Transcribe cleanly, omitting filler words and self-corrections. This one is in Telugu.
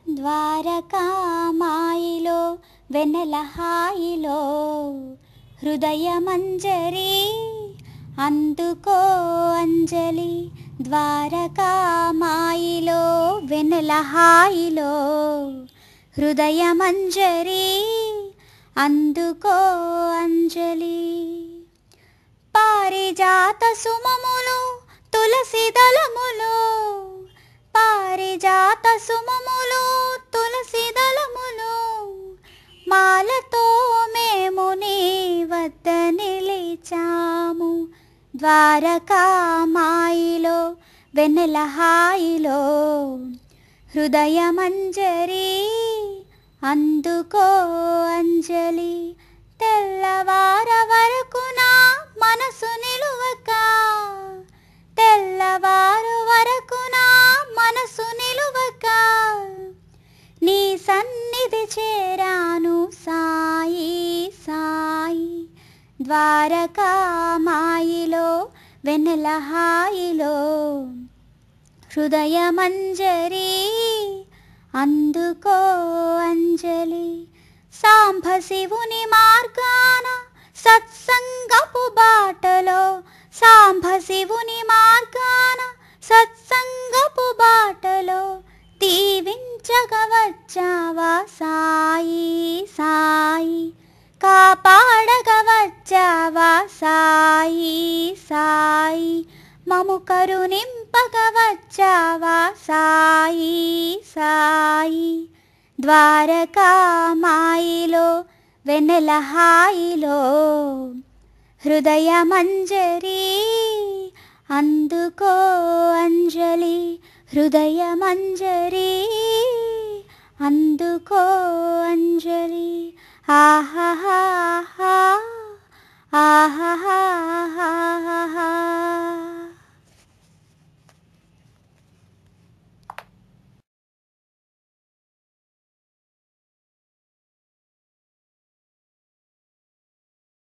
ద్వారకామాయిలో వెన్నెల హాయిలో హృదయమంజరి అందుకో అంజలి. ద్వారకామాయిలో వెన్నెల హాయిలో హృదయమంజరి అందుకో అంజలి. పారిజాత సుమములు తులసి దళములు, పారిజాత సుమములు తులసి దళములు, మాలతో మేము నీ వద్ద నిలిచాము. ద్వారకామాయిలో వెన్నెల హాయిలో హృదయమంజరి అందుకో అంజలి. తెల్లవార వరకు నా మనసు నిలువక, తెల్లవారు వరకు నా మనసు నిలువక, నీ సన్నిధి చేరాను సాయి సాయి. ద్వారకామాయిలో వెన్నెల హాయిలో హృదయమంజరి అందుకో అంజలి. సాంబ శివుని మార్గాన సత్సంగపు బాటలో, సాంబ శివుని మార్గాన సత్సంగపు బాటలో దీవించగా వచ్చావా సాయి సాయి. కాపాడగా వచ్చావా సాయి సాయి. మము కరుణింపగా వచ్చావా సాయి సాయి. ద్వారకామాయిలో వెన్నెల హాయిలో హృదయమంజరి అందుకో అంజలి. హృదయమంజరి అందుకో అంజలి. ఆహా ఆహా ఆహా.